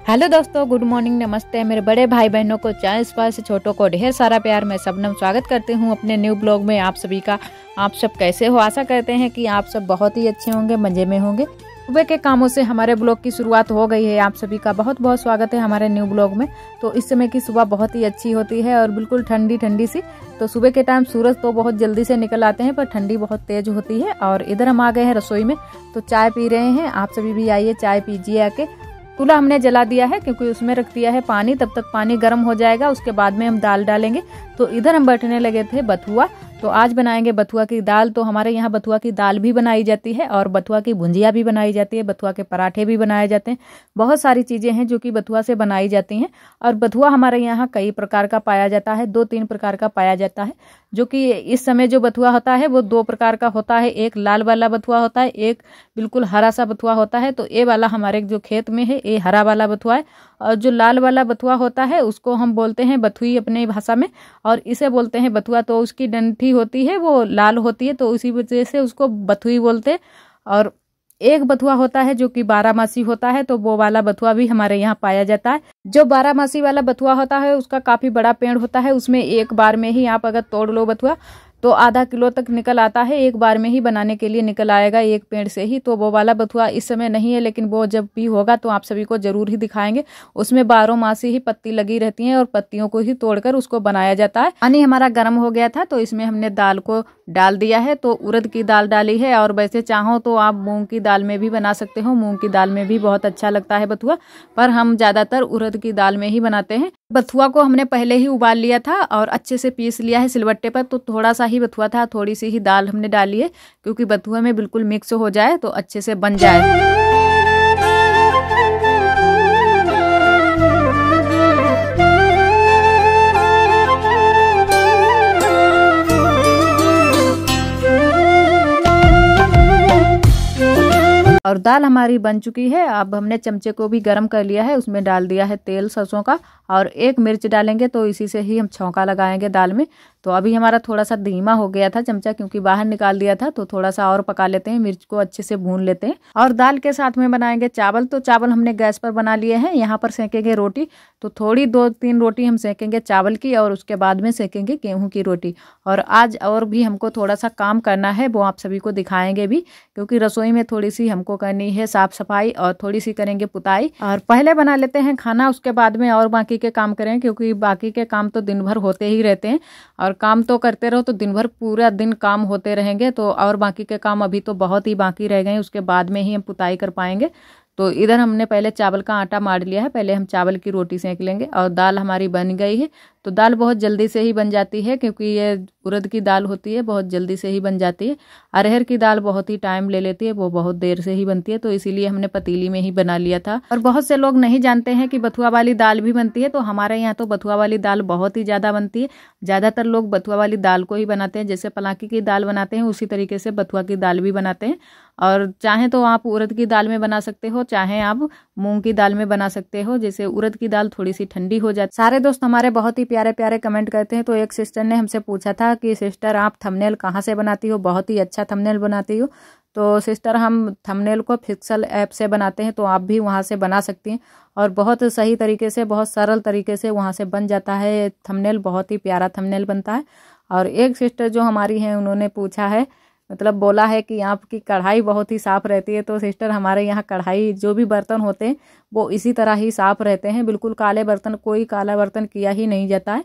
Hello दोस्तों, good morning, नमस्ते। मेरे बड़े भाई बहनों को, चाहे स्पाइस से छोटों को ढेर सारा प्यार। मैं सबनम स्वागत करती हूँ अपने न्यू ब्लॉग में आप सभी का। आप सब कैसे हो? आशा करते हैं कि आप सब बहुत ही अच्छे होंगे, मजे में होंगे। सुबह के कामों से हमारे ब्लॉग की शुरुआत हो गई है। आप सभी का बहुत बहुत स्वागत है हमारे न्यू ब्लॉग में। तो इस समय की सुबह बहुत ही अच्छी होती है और बिल्कुल ठंडी ठंडी सी। तो सुबह के टाइम सूरज तो बहुत जल्दी से निकल आते हैं, पर ठंडी बहुत तेज होती है। और इधर हम आ गए हैं रसोई में, तो चाय पी रहे हैं। आप सभी भी आइए, चाय पीजिए आके। चूल्हा हमने जला दिया है क्योंकि उसमें रख दिया है पानी। तब तक पानी गर्म हो जाएगा, उसके बाद में हम दाल डालेंगे। तो इधर हम बैठने लगे थे बथुआ। तो आज बनाएंगे बथुआ की दाल। तो हमारे यहाँ बथुआ की दाल भी बनाई जाती है और बथुआ की भुंजिया भी बनाई जाती है, बथुआ के पराठे भी बनाए जाते हैं। बहुत सारी चीजें हैं जो कि बथुआ से बनाई जाती हैं। और बथुआ हमारे यहाँ कई प्रकार का पाया जाता है, 2-3 प्रकार का पाया जाता है। जो कि इस समय जो बथुआ होता है वो 2 प्रकार का होता है। एक लाल वाला बथुआ होता है, एक बिल्कुल हरा सा बथुआ होता है। तो ये वाला हमारे जो खेत में है ये हरा वाला बथुआ है। और जो लाल वाला बथुआ होता है उसको हम बोलते हैं बथुई अपने भाषा में, और इसे बोलते हैं बथुआ। तो उसकी डंठी होती है वो लाल होती है, तो उसी वजह से उसको बथुई बोलते हैं। और एक बथुआ होता है जो कि 12 मासी होता है, तो वो वाला बथुआ भी हमारे यहाँ पाया जाता है। जो 12 मासी वाला बथुआ होता है उसका काफी बड़ा पेड़ होता है। उसमें एक बार में ही आप अगर तोड़ लो बथुआ तो आधा किलो तक निकल आता है। एक बार में ही बनाने के लिए निकल आएगा एक पेड़ से ही। तो वो वाला बथुआ इस समय नहीं है, लेकिन वो जब भी होगा तो आप सभी को जरूर ही दिखाएंगे। उसमें 12 मासी ही पत्ती लगी रहती हैं और पत्तियों को ही तोड़कर उसको बनाया जाता है। पानी हमारा गर्म हो गया था तो इसमें हमने दाल को डाल दिया है। तो उड़द की दाल डाली है, और वैसे चाहो तो आप मूंग की दाल में भी बना सकते हो। मूंग की दाल में भी बहुत अच्छा लगता है बथुआ, पर हम ज्यादातर उड़द की दाल में ही बनाते हैं। बथुआ को हमने पहले ही उबाल लिया था और अच्छे से पीस लिया है सिलबट्टे पर। तो थोड़ा सा ही बथुआ था, थोड़ी सी ही दाल हमने डाली है क्योंकि बथुआ में बिल्कुल मिक्स हो जाए तो अच्छे से बन जाए। और दाल हमारी बन चुकी है। अब हमने चमचे को भी गर्म कर लिया है, उसमें डाल दिया है तेल सरसों का, और 1 मिर्च डालेंगे। तो इसी से ही हम छौंका लगाएंगे दाल में। तो अभी हमारा थोड़ा सा धीमा हो गया था चमचा, क्योंकि बाहर निकाल दिया था। तो थोड़ा सा और पका लेते हैं, मिर्च को अच्छे से भून लेते हैं। और दाल के साथ में बनाएंगे चावल। तो चावल हमने गैस पर बना लिए हैं, यहाँ पर सेकेंगे रोटी। तो थोड़ी 2-3 रोटी हम सेकेंगे चावल की, और उसके बाद में सेकेंगे गेहूं की रोटी। और आज और भी हमको थोड़ा सा काम करना है, वो आप सभी को दिखाएंगे भी, क्योंकि रसोई में थोड़ी सी हमको करनी है साफ सफाई और थोड़ी सी करेंगे पुताई। और पहले बना लेते हैं खाना, उसके बाद में और बाकी के काम करें, क्योंकि बाकी के काम तो दिन भर होते ही रहते हैं। और काम तो करते रहो तो दिन भर पूरा दिन काम होते रहेंगे। तो और बाकी के काम अभी तो बहुत ही बाकी रह गए हैं, उसके बाद में ही हम पुताई कर पाएंगे। तो इधर हमने पहले चावल का आटा मार लिया है, पहले हम चावल की रोटी सेक लेंगे। और दाल हमारी बन गई है। तो दाल बहुत जल्दी से ही बन जाती है, क्योंकि ये उड़द की दाल होती है, बहुत जल्दी से ही बन जाती है। अरहर की दाल बहुत ही टाइम ले लेती है, वो बहुत देर से ही बनती है। तो इसीलिए हमने पतीली में ही बना लिया था। और बहुत से लोग नहीं जानते हैं कि बथुआ वाली दाल भी बनती है। तो हमारे यहाँ तो बथुआ वाली दाल बहुत ही ज्यादा बनती है। ज्यादातर लोग बथुआ वाली दाल को ही बनाते हैं, जैसे पलाकी की दाल बनाते हैं उसी तरीके से बथुआ की दाल भी बनाते हैं। और चाहे तो आप उड़द की दाल में बना सकते हो, चाहे आप मूंग की दाल में बना सकते हो। जैसे उड़द की दाल थोड़ी सी ठंडी हो जाती। सारे दोस्त हमारे बहुत ही प्यारे प्यारे कमेंट करते हैं। तो एक सिस्टर ने हमसे पूछा था कि सिस्टर आप थंबनेल कहाँ से बनाती हो, बहुत ही अच्छा थंबनेल बनाती हो। तो सिस्टर हम थंबनेल को पिक्सल ऐप से बनाते हैं, तो आप भी वहाँ से बना सकती हैं। और बहुत सही तरीके से, बहुत सरल तरीके से वहाँ से बन जाता है थंबनेल, बहुत ही प्यारा थंबनेल बनता है। और एक सिस्टर जो हमारी हैं उन्होंने पूछा है, मतलब बोला है कि आपकी कढ़ाई बहुत ही साफ रहती है। तो सिस्टर हमारे यहाँ कढ़ाई, जो भी बर्तन होते हैं वो इसी तरह ही साफ रहते हैं, बिल्कुल काले बर्तन, कोई काला बर्तन किया ही नहीं जाता है।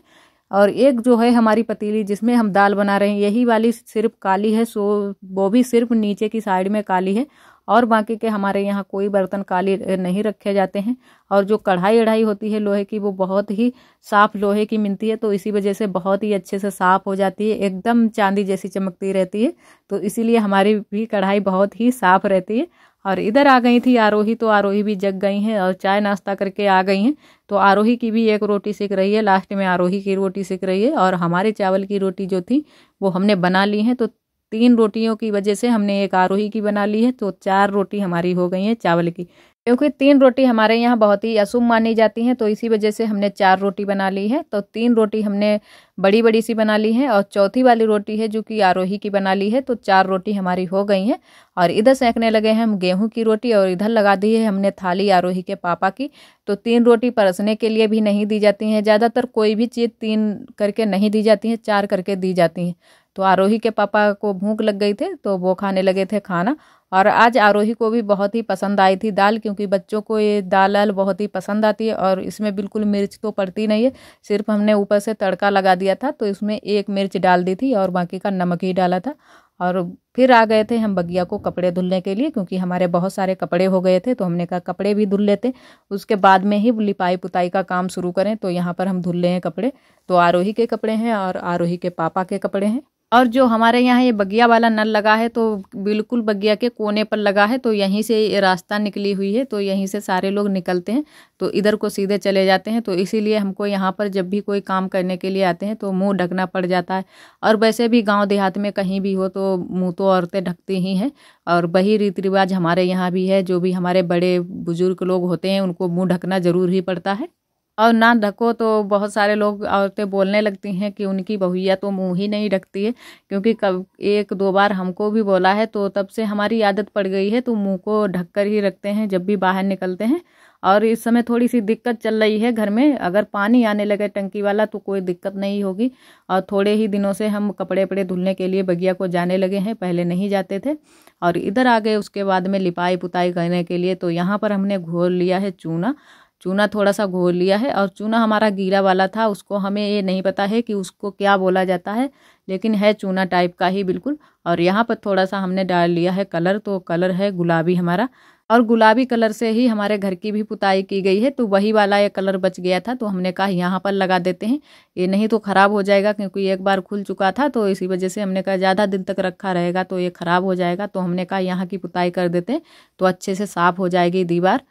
और एक जो है हमारी पतीली जिसमें हम दाल बना रहे हैं, यही वाली सिर्फ काली है। सो वो भी सिर्फ नीचे की साइड में काली है, और बाकी के हमारे यहाँ कोई बर्तन काली नहीं रखे जाते हैं। और जो कढ़ाई अढ़ाई होती है लोहे की, वो बहुत ही साफ लोहे की मिलती है। तो इसी वजह से बहुत ही अच्छे से साफ हो जाती है, एकदम चांदी जैसी चमकती रहती है। तो इसीलिए हमारी भी कढ़ाई बहुत ही साफ रहती है। और इधर आ गई थी आरोही, तो आरोही भी जग गई हैं और चाय नाश्ता करके आ गई हैं। तो आरोही की भी एक रोटी सेक रही है, लास्ट में आरोही की रोटी सेक रही है। और हमारे चावल की रोटी जो थी वो हमने बना ली है। तो 3 रोटियों की वजह से हमने एक आरोही की बना ली है, तो 4 रोटी हमारी हो गई हैं चावल की। क्योंकि 3 रोटी हमारे यहाँ बहुत ही अशुभ मानी जाती हैं, तो इसी वजह से हमने 4 रोटी बना ली है। तो 3 रोटी हमने बड़ी बड़ी सी बना ली है और चौथी वाली रोटी है जो कि आरोही की बना ली है, तो 4 रोटी हमारी हो गई हैं। और इधर सेकने लगे हैं हम गेहूं की रोटी और इधर लगा दी है हमने थाली आरोही के पापा की। तो 3 रोटी परसने के लिए भी नहीं दी जाती हैं, ज़्यादातर कोई भी चीज़ 3 करके नहीं दी जाती है, 4 करके दी जाती हैं। तो आरोही के पापा को भूख लग गई थे तो वो खाने लगे थे खाना। और आज आरोही को भी बहुत ही पसंद आई थी दाल, क्योंकि बच्चों को ये दाल बहुत ही पसंद आती है और इसमें बिल्कुल मिर्च तो पड़ती नहीं है, सिर्फ हमने ऊपर से तड़का लगा दिया था, तो इसमें 1 मिर्च डाल दी थी और बाकी का नमक ही डाला था। और फिर आ गए थे हम बगिया को कपड़े धुलने के लिए, क्योंकि हमारे बहुत सारे कपड़े हो गए थे, तो हमने कहा कपड़े भी धुल लेते, उसके बाद में ही लिपाई पुताई का काम शुरू करें। तो यहाँ पर हम धुल रहे हैं कपड़े, तो आरोही के कपड़े हैं और आरोही के पापा के कपड़े हैं। और जो हमारे यहाँ ये बगिया वाला नल लगा है तो बिल्कुल बगिया के कोने पर लगा है, तो यहीं से ये रास्ता निकली हुई है, तो यहीं से सारे लोग निकलते हैं, तो इधर को सीधे चले जाते हैं। तो इसीलिए हमको यहाँ पर जब भी कोई काम करने के लिए आते हैं तो मुंह ढकना पड़ जाता है। और वैसे भी गांव देहात में कहीं भी हो तो मुंह तो औरतें ढकती ही हैं, और वही रीति रिवाज हमारे यहाँ भी है। जो भी हमारे बड़े बुजुर्ग लोग होते हैं उनको मुँह ढकना ज़रूर ही पड़ता है। और ना ढको तो बहुत सारे लोग औरतें बोलने लगती हैं कि उनकी बहुइया तो मुंह ही नहीं ढकती है, क्योंकि कब 1-2 बार हमको भी बोला है, तो तब से हमारी आदत पड़ गई है, तो मुंह को ढक कर ही रखते हैं जब भी बाहर निकलते हैं। और इस समय थोड़ी सी दिक्कत चल रही है घर में, अगर पानी आने लगे टंकी वाला तो कोई दिक्कत नहीं होगी। और थोड़े ही दिनों से हम कपड़े वपड़े धुलने के लिए बगिया को जाने लगे हैं, पहले नहीं जाते थे। और इधर आ गए उसके बाद में लिपाई पुताई करने के लिए, तो यहाँ पर हमने घोल लिया है चूना। चूना थोड़ा सा घोल लिया है, और चूना हमारा गीला वाला था, उसको हमें ये नहीं पता है कि उसको क्या बोला जाता है, लेकिन है चूना टाइप का ही बिल्कुल। और यहाँ पर थोड़ा सा हमने डाल लिया है कलर, तो कलर है गुलाबी हमारा, और गुलाबी कलर से ही हमारे घर की भी पुताई की गई है, तो वही वाला ये कलर बच गया था, तो हमने कहा यहाँ पर लगा देते हैं, ये नहीं तो ख़राब हो जाएगा, क्योंकि एक बार खुल चुका था, तो इसी वजह से हमने कहा ज़्यादा दिन तक रखा रहेगा तो ये ख़राब हो जाएगा, तो हमने कहा यहाँ की पुताई कर देते हैं तो अच्छे से साफ़ हो जाएगी दीवार।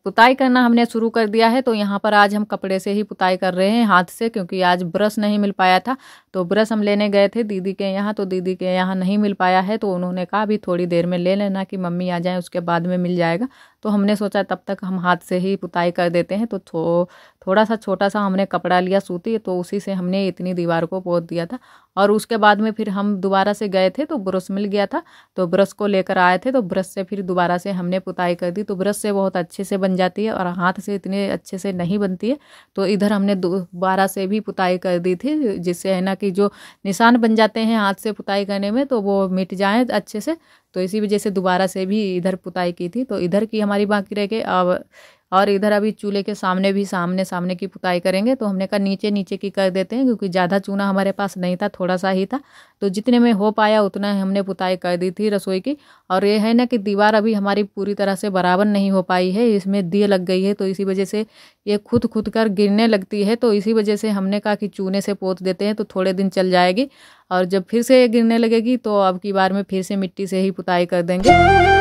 पुताई करना हमने शुरू कर दिया है, तो यहाँ पर आज हम कपड़े से ही पुताई कर रहे हैं, हाथ से, क्योंकि आज ब्रश नहीं मिल पाया था। तो ब्रश हम लेने गए थे दीदी के यहाँ, तो दीदी के यहाँ नहीं मिल पाया है, तो उन्होंने कहा अभी थोड़ी देर में ले लेना कि मम्मी आ जाए उसके बाद में मिल जाएगा। तो हमने सोचा तब तक हम हाथ से ही पुताई कर देते हैं। तो थोड़ा सा छोटा सा हमने कपड़ा लिया सूती, तो उसी से हमने इतनी दीवार को पोत दिया था। और उसके बाद में फिर हम दोबारा से गए थे तो ब्रश मिल गया था, तो ब्रश को लेकर आए थे, तो ब्रश से फिर दोबारा से हमने पुताई कर दी। तो ब्रश से बहुत अच्छे से बन जाती है और हाथ से इतने अच्छे से नहीं बनती है। तो इधर हमने दोबारा से भी पुताई कर दी थी, जिससे है ना कि जो निशान बन जाते हैं हाथ से पुताई करने में तो वो मिट जाएं अच्छे से। तो इसी वजह से दोबारा से भी इधर पुताई की थी, तो इधर की हमारी बाकी रह गई। अब और इधर अभी चूल्हे के सामने भी सामने की पुताई करेंगे, तो हमने कहा नीचे नीचे की कर देते हैं, क्योंकि ज़्यादा चूना हमारे पास नहीं था, थोड़ा सा ही था, तो जितने में हो पाया उतना हमने पुताई कर दी थी रसोई की। और ये है ना कि दीवार अभी हमारी पूरी तरह से बराबर नहीं हो पाई है, इसमें दिए लग गई है, तो इसी वजह से ये खुद कर गिरने लगती है। तो इसी वजह से हमने कहा कि चूने से पोत देते हैं तो थोड़े दिन चल जाएगी, और जब फिर से गिरने लगेगी तो अब की बार में फिर से मिट्टी से ही पुताई कर देंगे।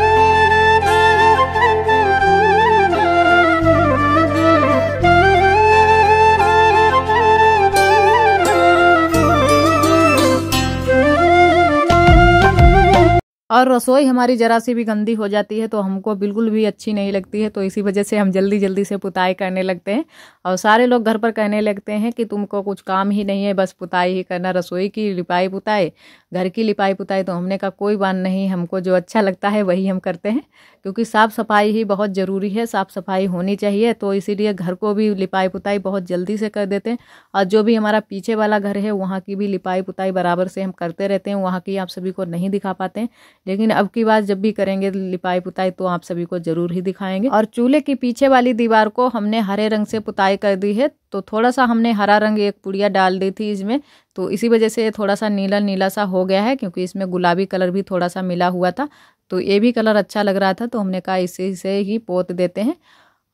और रसोई हमारी ज़रा सी भी गंदी हो जाती है तो हमको बिल्कुल भी अच्छी नहीं लगती है, तो इसी वजह से हम जल्दी जल्दी से पुताई करने लगते हैं। और सारे लोग घर पर कहने लगते हैं कि तुमको कुछ काम ही नहीं है, बस पुताई ही करना, रसोई की लिपाई पुताई, घर की लिपाई पुताई। तो हमने कहा कोई बात नहीं, हमको जो अच्छा लगता है वही हम करते हैं, क्योंकि साफ़ सफाई ही बहुत ज़रूरी है, साफ़ सफाई होनी चाहिए। तो इसीलिए घर को भी लिपाई पुताई बहुत जल्दी से कर देते हैं। और जो भी हमारा पीछे वाला घर है वहाँ की भी लिपाई पुताई बराबर से हम करते रहते हैं, वहाँ की आप सभी को नहीं दिखा पाते हैं, लेकिन अब की बार जब भी करेंगे लिपाई पुताई तो आप सभी को जरूर ही दिखाएंगे। और चूल्हे की पीछे वाली दीवार को हमने हरे रंग से पुताई कर दी है, तो थोड़ा सा हमने हरा रंग एक पुड़िया डाल दी थी इसमें, तो इसी वजह से थोड़ा सा नीला नीला सा हो गया है, क्योंकि इसमें गुलाबी कलर भी थोड़ा सा मिला हुआ था, तो ये भी कलर अच्छा लग रहा था, तो हमने कहा इसी से ही पोत देते हैं।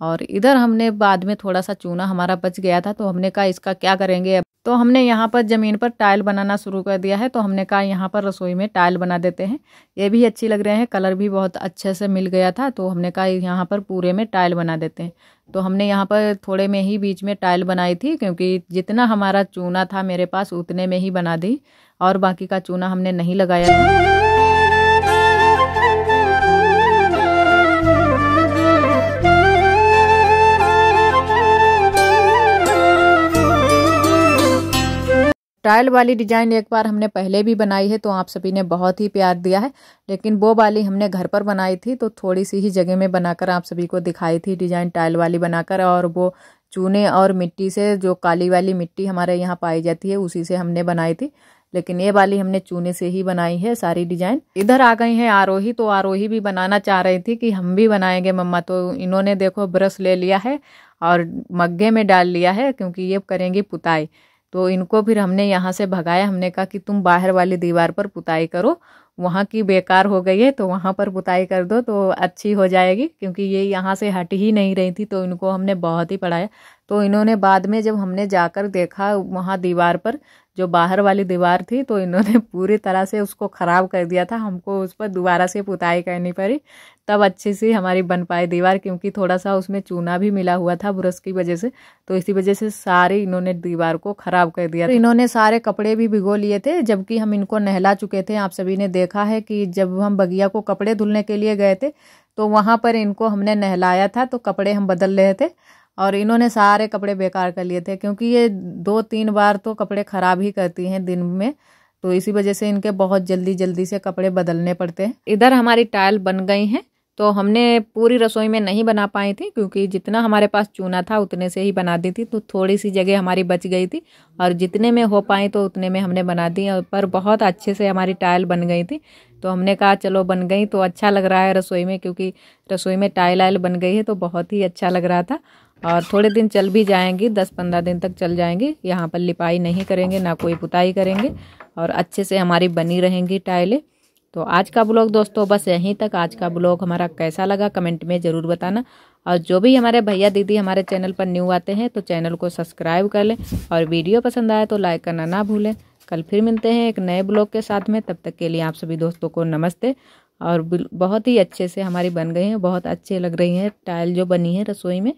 और इधर हमने बाद में थोड़ा सा चूना हमारा बच गया था, तो हमने कहा इसका क्या करेंगे। तो हमने यहाँ पर ज़मीन पर टाइल बनाना शुरू कर दिया है। तो हमने कहा यहाँ पर रसोई में टाइल बना देते हैं, ये भी अच्छी लग रहे हैं, कलर भी बहुत अच्छे से मिल गया था। तो हमने कहा यहाँ पर पूरे में टाइल बना देते हैं। तो हमने यहाँ पर थोड़े में ही बीच में टाइल बनाई थी, क्योंकि जितना हमारा चूना था मेरे पास उतने में ही बना दी, और बाकी का चूना हमने नहीं लगाया था। टाइल वाली डिज़ाइन एक बार हमने पहले भी बनाई है, तो आप सभी ने बहुत ही प्यार दिया है। लेकिन वो वाली हमने घर पर बनाई थी, तो थोड़ी सी ही जगह में बनाकर आप सभी को दिखाई थी डिज़ाइन टाइल वाली बनाकर, और वो चूने और मिट्टी से, जो काली वाली मिट्टी हमारे यहाँ पाई जाती है उसी से हमने बनाई थी। लेकिन ये वाली हमने चूने से ही बनाई है सारी डिज़ाइन। इधर आ गई हैं आरोही, तो आरोही भी बनाना चाह रही थी कि हम भी बनाएंगे मम्मा। तो इन्होंने देखो ब्रश ले लिया है और मग्गे में डाल लिया है, क्योंकि ये करेंगी पुताई। तो इनको फिर हमने यहाँ से भगाया, हमने कहा कि तुम बाहर वाली दीवार पर पुताई करो, वहाँ की बेकार हो गई है तो वहाँ पर पुताई कर दो तो अच्छी हो जाएगी, क्योंकि ये यहाँ से हट ही नहीं रही थी। तो इनको हमने बहुत ही पढ़ाया। तो इन्होंने बाद में जब हमने जाकर देखा वहाँ दीवार पर, जो बाहर वाली दीवार थी, तो इन्होंने पूरी तरह से उसको ख़राब कर दिया था। हमको उस पर दोबारा से पुताई करनी पड़ी, तब अच्छी सी हमारी बन पाई दीवार, क्योंकि थोड़ा सा उसमें चूना भी मिला हुआ था ब्रश की वजह से। तो इसी वजह से सारी इन्होंने दीवार को ख़राब कर दिया। तो इन्होंने सारे कपड़े भी भिगो लिए थे, जबकि हम इनको नहला चुके थे। आप सभी ने देखा है कि जब हम बगिया को कपड़े धुलने के लिए गए थे, तो वहाँ पर इनको हमने नहलाया था, तो कपड़े हम बदल रहे थे और इन्होंने सारे कपड़े बेकार कर लिए थे, क्योंकि ये 2-3 बार तो कपड़े ख़राब ही करती हैं दिन में। तो इसी वजह से इनके बहुत जल्दी जल्दी से कपड़े बदलने पड़ते हैं। इधर हमारी टाइल बन गई हैं। तो हमने पूरी रसोई में नहीं बना पाई थी, क्योंकि जितना हमारे पास चूना था उतने से ही बना दी थी। तो थोड़ी सी जगह हमारी बच गई थी, और जितने में हो पाई तो उतने में हमने बना दी, पर बहुत अच्छे से हमारी टाइल बन गई थी। तो हमने कहा चलो बन गई तो अच्छा लग रहा है रसोई में, क्योंकि रसोई में टाइल आइल बन गई है तो बहुत ही अच्छा लग रहा था। और थोड़े दिन चल भी जाएंगी, 10-15 दिन तक चल जाएंगी। यहाँ पर लिपाई नहीं करेंगे, ना कोई पुताई करेंगे, और अच्छे से हमारी बनी रहेंगी टाइलें। तो आज का ब्लॉग दोस्तों बस यहीं तक। आज का ब्लॉग हमारा कैसा लगा कमेंट में ज़रूर बताना, और जो भी हमारे भैया दीदी हमारे चैनल पर न्यू आते हैं तो चैनल को सब्सक्राइब कर लें, और वीडियो पसंद आए तो लाइक करना ना भूलें। कल फिर मिलते हैं एक नए ब्लॉग के साथ में, तब तक के लिए आप सभी दोस्तों को नमस्ते। और बहुत ही अच्छे से हमारी बन गई हैं, बहुत अच्छे लग रही हैं टाइल जो बनी है रसोई में।